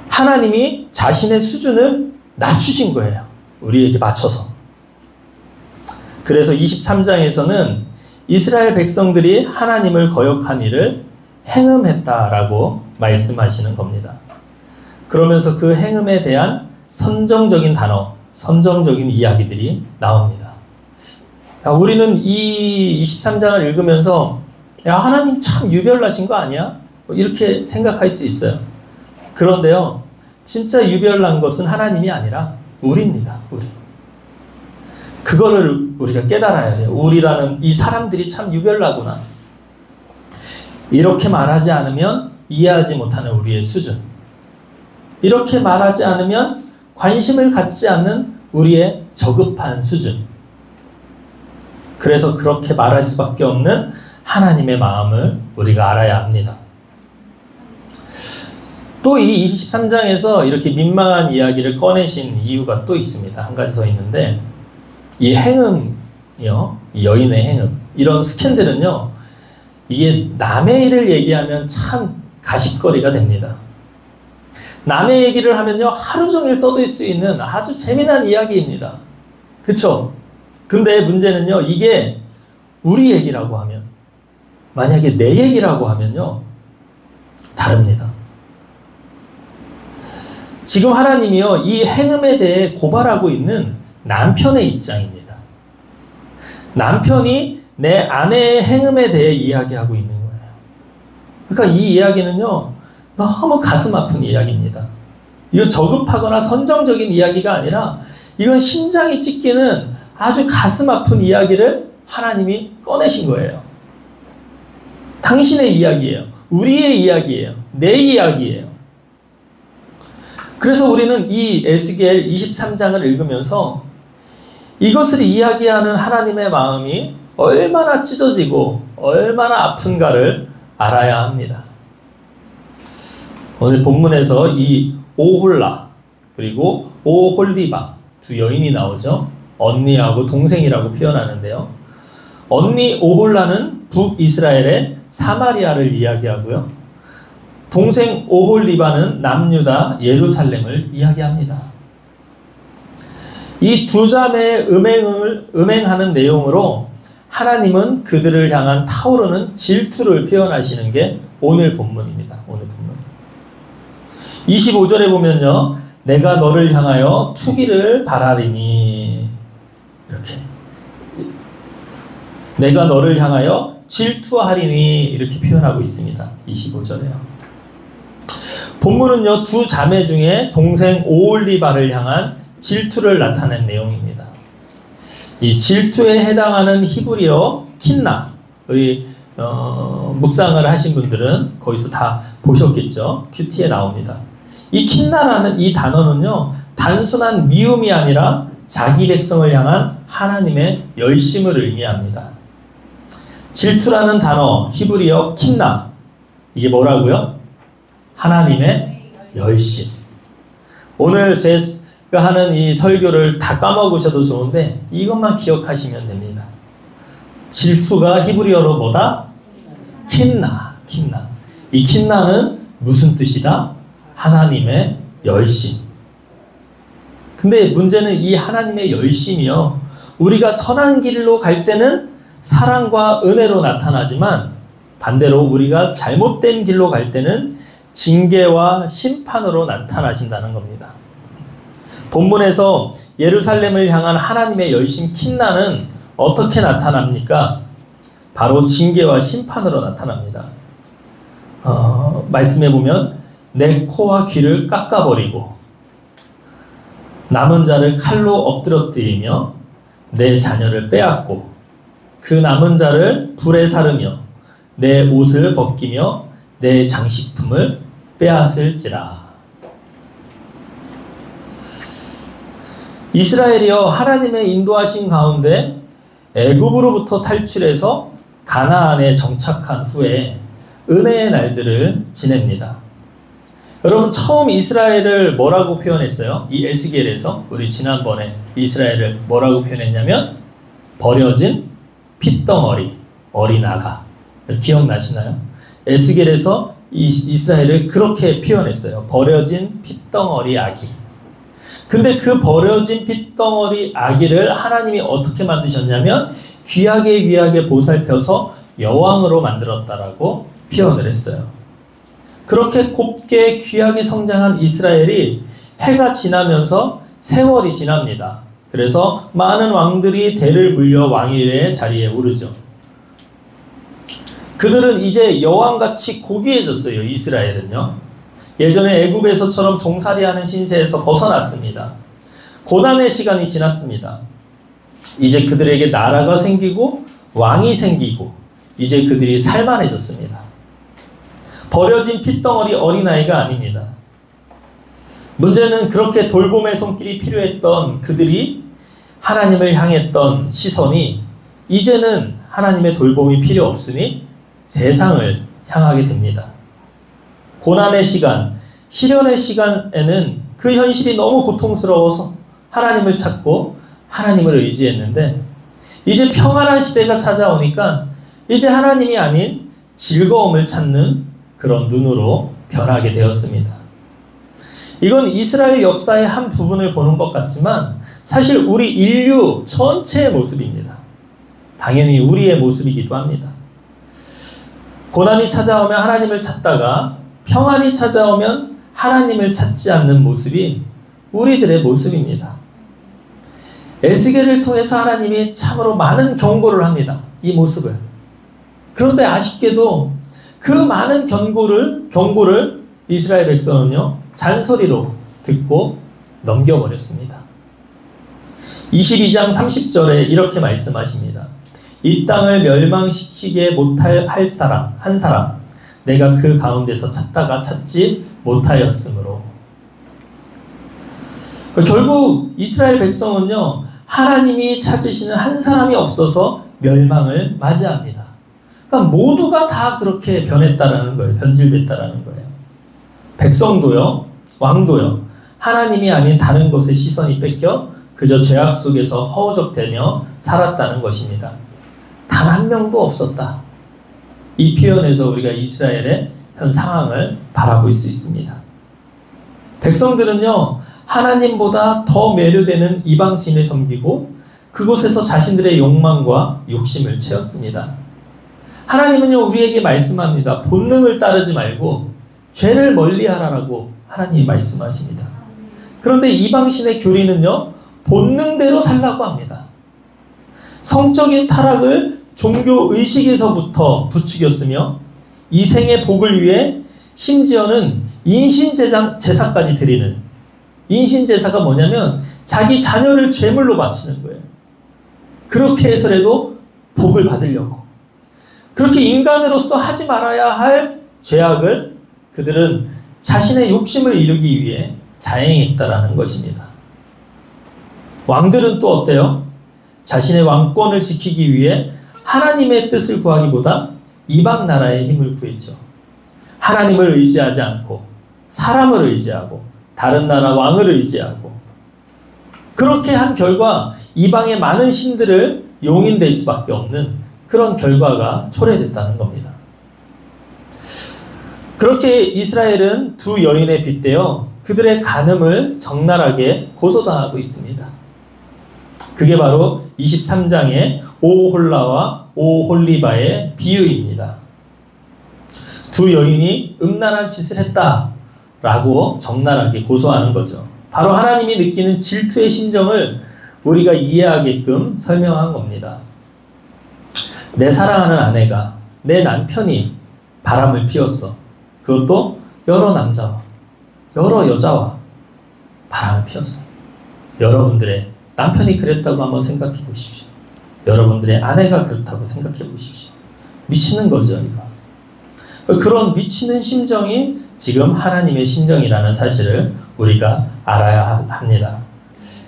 하나님이 자신의 수준을 낮추신 거예요. 우리에게 맞춰서. 그래서 23장에서는 이스라엘 백성들이 하나님을 거역한 일을 행음했다라고 말씀하시는 겁니다. 그러면서 그 행음에 대한 선정적인 단어, 선정적인 이야기들이 나옵니다. 우리는 이 23장을 읽으면서 야, 하나님 참 유별나신 거 아니야? 이렇게 생각할 수 있어요. 그런데요, 진짜 유별난 것은 하나님이 아니라 우리입니다. 우리. 그거를 우리가 깨달아야 돼요. 우리라는 이 사람들이 참 유별나구나. 이렇게 말하지 않으면 이해하지 못하는 우리의 수준. 이렇게 말하지 않으면 관심을 갖지 않는 우리의 저급한 수준. 그래서 그렇게 말할 수밖에 없는 하나님의 마음을 우리가 알아야 합니다. 또 이 23장에서 이렇게 민망한 이야기를 꺼내신 이유가 또 있습니다. 한 가지 더 있는데, 이 행음이요, 이 여인의 행음, 이런 스캔들은요, 이게 남의 일을 얘기하면 참 가십거리가 됩니다. 남의 얘기를 하면요, 하루 종일 떠들 수 있는 아주 재미난 이야기입니다. 그쵸? 근데 문제는요, 이게 우리 얘기라고 하면, 만약에 내 얘기라고 하면요, 다릅니다. 지금 하나님이요, 이 행음에 대해 고발하고 있는 남편의 입장입니다. 남편이 내 아내의 행음에 대해 이야기하고 있는 거예요. 그러니까 이 이야기는요, 너무 가슴 아픈 이야기입니다. 이거 저급하거나 선정적인 이야기가 아니라 이건 심장이 찢기는 아주 가슴 아픈 이야기를 하나님이 꺼내신 거예요. 당신의 이야기예요. 우리의 이야기예요. 내 이야기예요. 그래서 우리는 이 에스겔 23장을 읽으면서 이것을 이야기하는 하나님의 마음이 얼마나 찢어지고 얼마나 아픈가를 알아야 합니다. 오늘 본문에서 이 오홀라 그리고 오홀리바 두 여인이 나오죠. 언니하고 동생이라고 표현하는데요. 언니 오홀라는 북이스라엘의 사마리아를 이야기하고요. 동생 오홀리바는 남유다 예루살렘을 이야기합니다. 이 두 자매의 음행하는 내용으로 하나님은 그들을 향한 타오르는 질투를 표현하시는 게 오늘 본문입니다. 오늘 본문. 25절에 보면요. 내가 너를 향하여 투기를 바라리니 이렇게 내가 너를 향하여 질투하리니 이렇게 표현하고 있습니다. 25절에요. 본문은요. 두 자매 중에 동생 오홀리바를 향한 질투를 나타낸 내용입니다. 이 질투에 해당하는 히브리어 킨나, 우리 묵상을 하신 분들은 거기서 다 보셨겠죠. 큐티에 나옵니다. 이 킨나라는 이 단어는요. 단순한 미움이 아니라 자기 백성을 향한 하나님의 열심을 의미합니다. 질투라는 단어 히브리어 킨나, 이게 뭐라고요? 하나님의 열심. 오늘 제가 하는 이 설교를 다 까먹으셔도 좋은데 이것만 기억하시면 됩니다. 질투가 히브리어로 뭐다? 킨나. 이 킨나는 무슨 뜻이다? 하나님의 열심. 근데 문제는 이 하나님의 열심이요. 우리가 선한 길로 갈 때는 사랑과 은혜로 나타나지만 반대로 우리가 잘못된 길로 갈 때는 징계와 심판으로 나타나신다는 겁니다. 본문에서 예루살렘을 향한 하나님의 열심 킨나는 어떻게 나타납니까? 바로 징계와 심판으로 나타납니다. 말씀해 보면 내 코와 귀를 깎아버리고 남은 자를 칼로 엎드러뜨리며 내 자녀를 빼앗고 그 남은 자를 불에 사르며 내 옷을 벗기며 내 장식품을 빼앗을지라. 이스라엘이여 하나님의 인도하신 가운데 애굽으로부터 탈출해서 가나안에 정착한 후에 은혜의 날들을 지냅니다. 여러분 처음 이스라엘을 뭐라고 표현했어요? 이 에스겔에서 우리 지난번에 이스라엘을 뭐라고 표현했냐면 버려진 핏덩어리, 어린 아가. 기억나시나요? 에스겔에서 이스라엘을 그렇게 표현했어요. 버려진 핏덩어리 아기. 근데 그 버려진 핏덩어리 아기를 하나님이 어떻게 만드셨냐면 귀하게 보살펴서 여왕으로 만들었다라고 표현을 했어요. 그렇게 곱게 귀하게 성장한 이스라엘이 해가 지나면서 세월이 지납니다. 그래서 많은 왕들이 대를 물려 왕위의 자리에 오르죠. 그들은 이제 여왕같이 고귀해졌어요. 이스라엘은요. 예전에 애굽에서처럼 종살이하는 신세에서 벗어났습니다. 고난의 시간이 지났습니다. 이제 그들에게 나라가 생기고 왕이 생기고 이제 그들이 살만해졌습니다. 버려진 핏덩어리 어린아이가 아닙니다. 문제는 그렇게 돌봄의 손길이 필요했던 그들이 하나님을 향했던 시선이 이제는 하나님의 돌봄이 필요 없으니 세상을 향하게 됩니다. 고난의 시간, 시련의 시간에는 그 현실이 너무 고통스러워서 하나님을 찾고 하나님을 의지했는데 이제 평안한 시대가 찾아오니까 이제 하나님이 아닌 즐거움을 찾는 그런 눈으로 변하게 되었습니다. 이건 이스라엘 역사의 한 부분을 보는 것 같지만 사실 우리 인류 전체의 모습입니다. 당연히 우리의 모습이기도 합니다. 고난이 찾아오면 하나님을 찾다가 평안이 찾아오면 하나님을 찾지 않는 모습이 우리들의 모습입니다. 에스겔을 통해서 하나님이 참으로 많은 경고를 합니다. 이 모습을. 그런데 아쉽게도 그 많은 경고를 이스라엘 백성은요 잔소리로 듣고 넘겨버렸습니다. 22장 30절에 이렇게 말씀하십니다. 이 땅을 멸망시키게 못할 한 사람 내가 그 가운데서 찾다가 찾지 못하였으므로. 결국 이스라엘 백성은요 하나님이 찾으시는 한 사람이 없어서 멸망을 맞이합니다. 그러니까 모두가 다 그렇게 변했다라는 거예요. 변질됐다라는 거예요. 백성도요, 왕도요. 하나님이 아닌 다른 것에 시선이 뺏겨 그저 죄악 속에서 허우적대며 살았다는 것입니다. 단 한 명도 없었다. 이 표현에서 우리가 이스라엘의 현 상황을 바라볼 수 있습니다. 백성들은요, 하나님보다 더 매료되는 이방신을 섬기고 그곳에서 자신들의 욕망과 욕심을 채웠습니다. 하나님은요, 우리에게 말씀합니다. 본능을 따르지 말고 죄를 멀리하라라고 하나님이 말씀하십니다. 그런데 이방신의 교리는요, 본능대로 살라고 합니다. 성적인 타락을 종교 의식에서부터 부추겼으며 이 생의 복을 위해 심지어는 인신제사까지 드리는, 인신제사가 뭐냐면 자기 자녀를 제물로 바치는 거예요. 그렇게 해서라도 복을 받으려고. 그렇게 인간으로서 하지 말아야 할 죄악을 그들은 자신의 욕심을 이루기 위해 자행했다라는 것입니다. 왕들은 또 어때요? 자신의 왕권을 지키기 위해 하나님의 뜻을 구하기보다 이방 나라의 힘을 구했죠. 하나님을 의지하지 않고 사람을 의지하고 다른 나라 왕을 의지하고, 그렇게 한 결과 이방의 많은 신들을 용인될 수밖에 없는 그런 결과가 초래됐다는 겁니다. 그렇게 이스라엘은 두 여인에 빗대어 그들의 간음을 적나라하게 고소당하고 있습니다. 그게 바로 23장의 오홀라와 오홀리바의 비유입니다. 두 여인이 음란한 짓을 했다라고 적나라하게 고소하는 거죠. 바로 하나님이 느끼는 질투의 심정을 우리가 이해하게끔 설명한 겁니다. 내 사랑하는 아내가, 내 남편이 바람을 피웠어. 그것도 여러 남자와 여러 여자와 바람을 피웠어. 여러분들의 남편이 그랬다고 한번 생각해 보십시오. 여러분들의 아내가 그렇다고 생각해 보십시오. 미치는 거죠, 이거. 그런 미치는 심정이 지금 하나님의 심정이라는 사실을 우리가 알아야 합니다.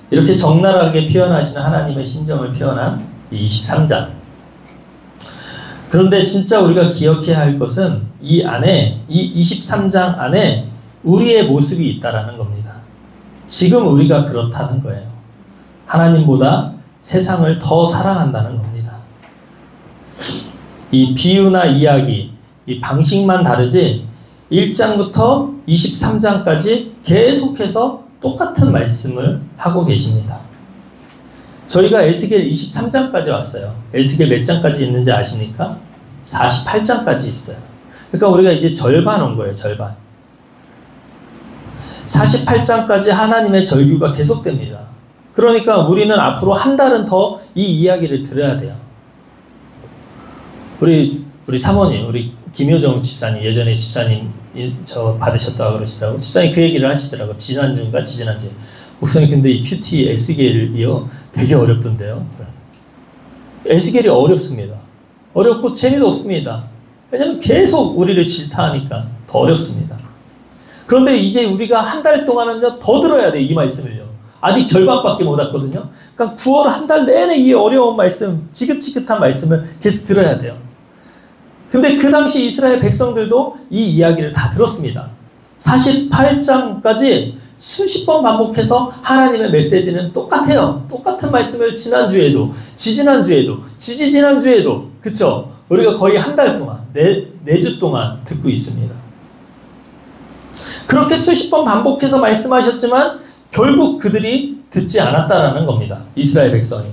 이렇게 적나라하게 표현하시는 하나님의 심정을 표현한 23장. 그런데 진짜 우리가 기억해야 할 것은 이 안에, 이 23장 안에 우리의 모습이 있다라는 겁니다. 지금 우리가 그렇다는 거예요. 하나님보다 세상을 더 사랑한다는 겁니다. 이 비유나 이야기, 이 방식만 다르지 1장부터 23장까지 계속해서 똑같은 말씀을 하고 계십니다. 저희가 에스겔 23장까지 왔어요. 에스겔 몇 장까지 있는지 아십니까? 48장까지 있어요. 그러니까 우리가 이제 절반 온 거예요. 절반. 48장까지 하나님의 절규가 계속됩니다. 그러니까 우리는 앞으로 한 달은 더 이 이야기를 들어야 돼요. 우리 사모님, 우리 김효정 집사님, 예전에 집사님 저 받으셨다고 그러시더라고. 집사님 그 얘기를 하시더라고. 지난주인가 지지난주에. 목사님 근데 이 큐티 에스겔이요 되게 어렵던데요. 에스겔이 어렵습니다. 어렵고 재미도 없습니다. 왜냐하면 계속 우리를 질타하니까 더 어렵습니다. 그런데 이제 우리가 한 달 동안은요 더 들어야 돼요. 이 말씀을요. 아직 절반밖에 못 왔거든요. 그러니까 9월 한 달 내내 이 어려운 말씀, 지긋지긋한 말씀을 계속 들어야 돼요. 근데 그 당시 이스라엘 백성들도 이 이야기를 다 들었습니다. 48장까지 수십 번 반복해서 하나님의 메시지는 똑같아요. 똑같은 말씀을 지난주에도, 지지난주에도, 지지지난주에도, 그쵸? 우리가 거의 한 달 동안, 네 주 동안 듣고 있습니다. 그렇게 수십 번 반복해서 말씀하셨지만 결국 그들이 듣지 않았다라는 겁니다. 이스라엘 백성이.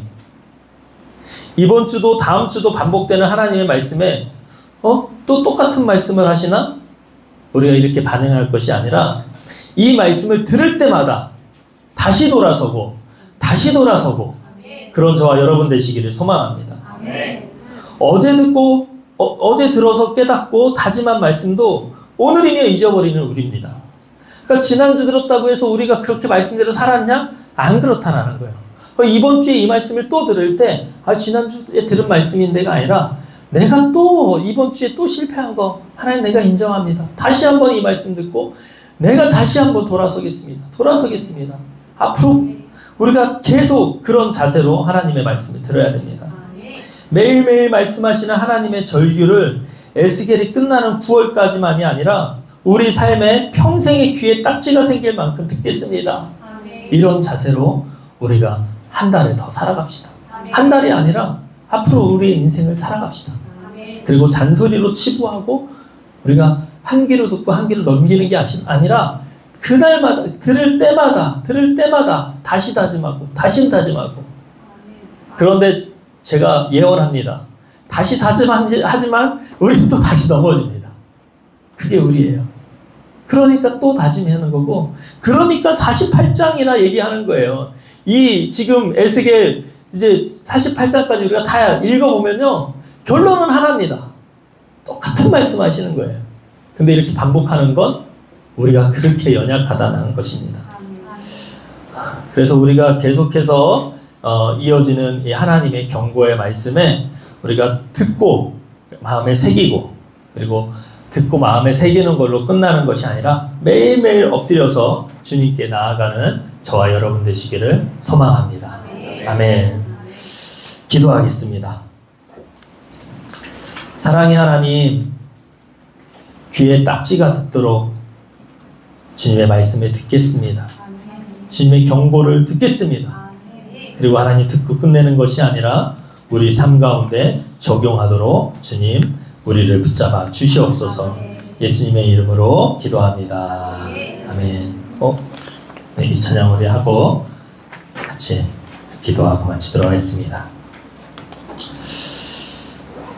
이번 주도 다음 주도 반복되는 하나님의 말씀에 또 똑같은 말씀을 하시나? 우리가 이렇게 반응할 것이 아니라 이 말씀을 들을 때마다 다시 돌아서고 그런 저와 여러분 되시기를 소망합니다. 어제 듣고 어제 들어서 깨닫고 다짐한 말씀도 오늘이면 잊어버리는 우리입니다. 그러니까 지난주 들었다고 해서 우리가 그렇게 말씀대로 살았냐? 안 그렇다라는 거예요. 이번 주에 이 말씀을 또 들을 때 지난주에 들은 말씀인데가 아니라 내가 또 이번 주에 또 실패한 거 하나님 내가 인정합니다. 다시 한번 이 말씀 듣고 내가 다시 한번 돌아서겠습니다. 앞으로 우리가 계속 그런 자세로 하나님의 말씀을 들어야 됩니다. 매일매일 말씀하시는 하나님의 절규를 에스겔이 끝나는 9월까지만이 아니라 우리 삶에 평생의 귀에 딱지가 생길 만큼 듣겠습니다. 이런 자세로 우리가 한 달을 더 살아갑시다. 한 달이 아니라 앞으로 우리의 인생을 살아갑시다. 그리고 잔소리로 치부하고 우리가 한 귀로 듣고 한 귀로 넘기는 게 아니라 그날마다 들을 때마다 다시 다짐하고 다시 다짐하고. 그런데 제가 예언합니다. 다시 다짐하지만 우리 또 다시 넘어집니다. 그게 우리예요. 그러니까 또 다짐하는 거고, 그러니까 48장이나 얘기하는 거예요. 이 지금 에스겔 이제 48장까지 우리가 다 읽어보면요, 결론은 하나입니다. 똑같은 말씀 하시는 거예요. 근데 이렇게 반복하는 건 우리가 그렇게 연약하다는 것입니다. 그래서 우리가 계속해서 이어지는 이 하나님의 경고의 말씀에 우리가 듣고 마음에 새기고, 그리고 듣고 마음에 새기는 걸로 끝나는 것이 아니라 매일매일 엎드려서 주님께 나아가는 저와 여러분 되시기를 소망합니다. 아멘. 기도하겠습니다. 사랑의 하나님, 귀에 딱지가 듣도록 주님의 말씀을 듣겠습니다. 주님의 경고를 듣겠습니다. 그리고 하나님 듣고 끝내는 것이 아니라 우리 삶 가운데 적용하도록 주님 우리를 붙잡아 주시옵소서. 예수님의 이름으로 기도합니다. 아멘. 네, 이 찬양 우리 하고 같이 기도하고 마치도록 하겠습니다.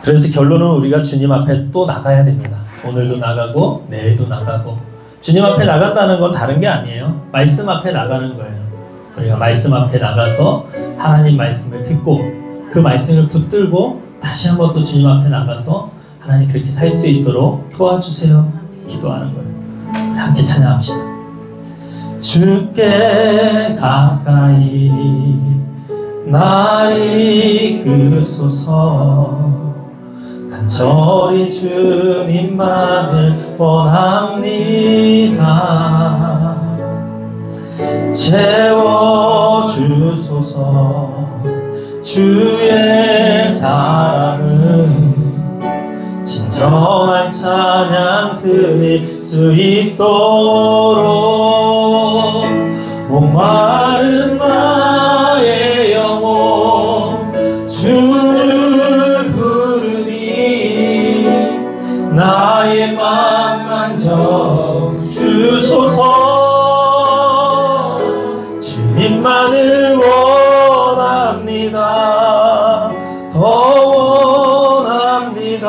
그래서 결론은 우리가 주님 앞에 또 나가야 됩니다. 오늘도 나가고 내일도 나가고. 주님 앞에 나간다는 건 다른 게 아니에요. 말씀 앞에 나가는 거예요. 우리가 말씀 앞에 나가서 하나님 말씀을 듣고 그 말씀을 붙들고 다시 한번 또 주님 앞에 나가서 하나님 그렇게 살 수 있도록 도와주세요. 기도하는 거예요. 함께 찬양합시다. 주께 가까이 날 이끄소서. 간절히 주님만을 원합니다. 채워주소서. 주의 사랑은 진정한 찬양 드릴 수 있도록 목마른 나의 영혼 주를 부르니 나의 맘 만져 주소서. 주님만을 원합니다. 더 원합니다.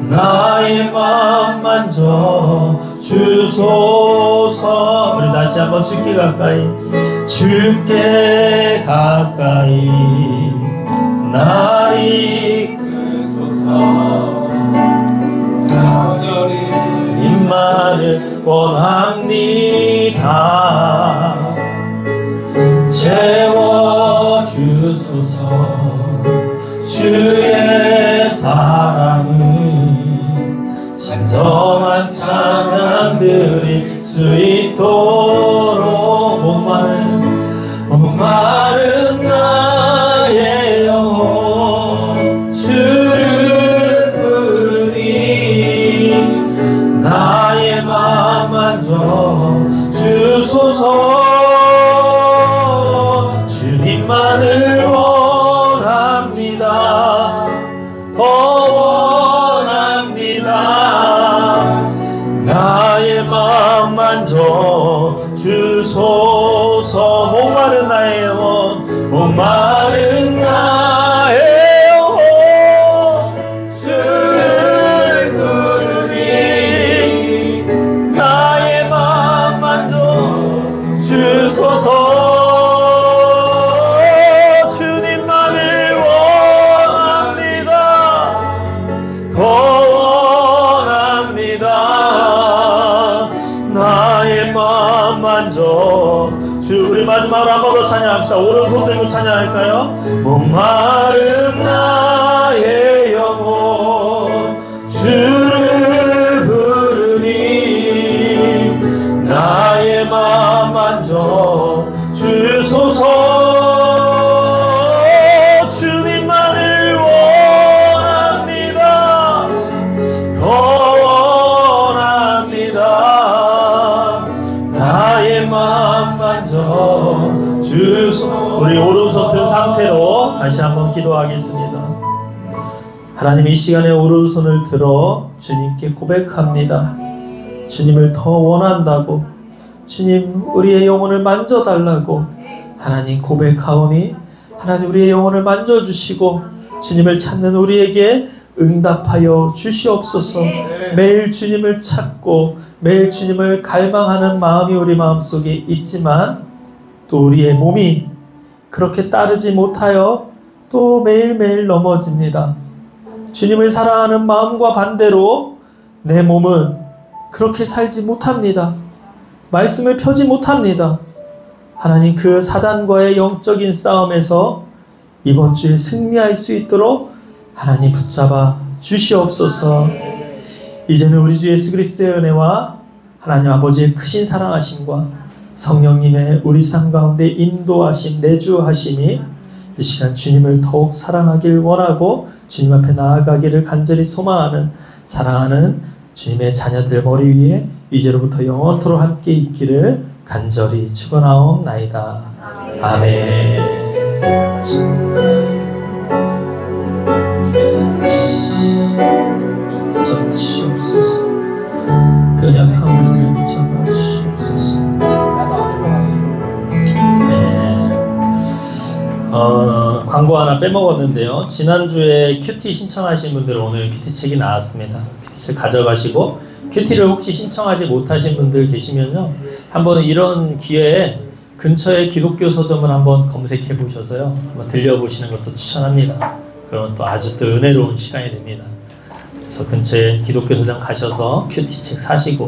나의 맘 만져 주소서. 우리 다시 한번 주께 가까이. 주께 가까이 날 이끄소서. 님만을 원합니다. 채워주소서. 주의 사랑은 진정한 찬양 드릴 수 있도록 목마른 나의 영혼 주를 부르니 나의 맘 만져 주소서. 주님만을 원합니다. 더 원합니다. 나의 맘 만져 주소서. 목마른 나의 영혼 목마른 나의 영혼 주를 부르니 나의 맘 만져 주소서. 우리 마지막으로 한 번 더 찬양합시다. 오른손 들고 찬양할까요? 목마른 나의 영혼 주를 부르니 나의 맘 만져 주소서. 주님만을 원합니다. 더 원합니다. 나의 맘 만져 주소서. 우리 오른손 든 상태로 다시 한번 기도하겠습니다. 하나님, 이 시간에 오른손을 들어 주님께 고백합니다. 주님을 더 원한다고, 주님 우리의 영혼을 만져달라고 하나님 고백하오니 하나님 우리의 영혼을 만져주시고 주님을 찾는 우리에게 응답하여 주시옵소서. 매일 주님을 찾고 매일 주님을 갈망하는 마음이 우리 마음속에 있지만 또 우리의 몸이 그렇게 따르지 못하여 또 매일매일 넘어집니다. 주님을 사랑하는 마음과 반대로 내 몸은 그렇게 살지 못합니다. 말씀을 펴지 못합니다. 하나님 그 사단과의 영적인 싸움에서 이번 주에 승리할 수 있도록 하나님 붙잡아 주시옵소서. 이제는 우리 주 예수 그리스도의 은혜와 하나님 아버지의 크신 사랑하심과 성령님의 우리 삶 가운데 인도하심, 내주하심이 이 시간 주님을 더욱 사랑하길 원하고 주님 앞에 나아가기를 간절히 소망하는 사랑하는 주님의 자녀들 머리 위에 이제로부터 영원토록 함께 있기를 간절히 축원하옵나이다. 아멘. 붙잡아 주시옵소서. 연약한 우리들을 붙잡아 주시옵소서. 네. 광고 하나 빼먹었는데요. 지난주에 큐티 신청하신 분들은 오늘 큐티 책이 나왔습니다. 큐티 책 가져가시고 큐티를 혹시 신청하지 못하신 분들 계시면요, 한번 이런 기회에 근처에 기독교 서점을 한번 검색해 보셔서요, 한번 들려보시는 것도 추천합니다. 그러면 또 아주 또 은혜로운 시간이 됩니다. 그래서 근처에 기독교 서점 가셔서 큐티 책 사시고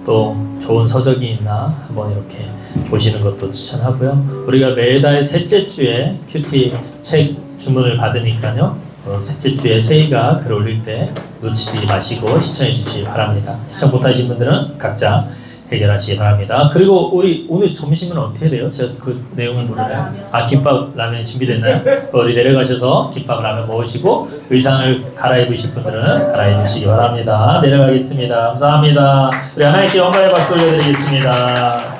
또 좋은 서적이 있나 한번 이렇게 보시는 것도 추천하고요. 우리가 매달 셋째 주에 큐티 책 주문을 받으니까요, 셋째 주에 세이가 글 올릴 때 놓치지 마시고 시청해 주시기 바랍니다. 시청 못하신 분들은 각자 해결하시기 바랍니다. 그리고 우리 오늘 점심은 어떻게 돼요? 제가 그 내용을 모르나요? 김밥 라면 준비됐나요? 우리 내려가셔서 김밥 라면 먹으시고 의상을 갈아입으실 분들은 갈아입으시기 바랍니다. 내려가겠습니다. 감사합니다. 우리 하나님께 영광의 박수 올려드리겠습니다.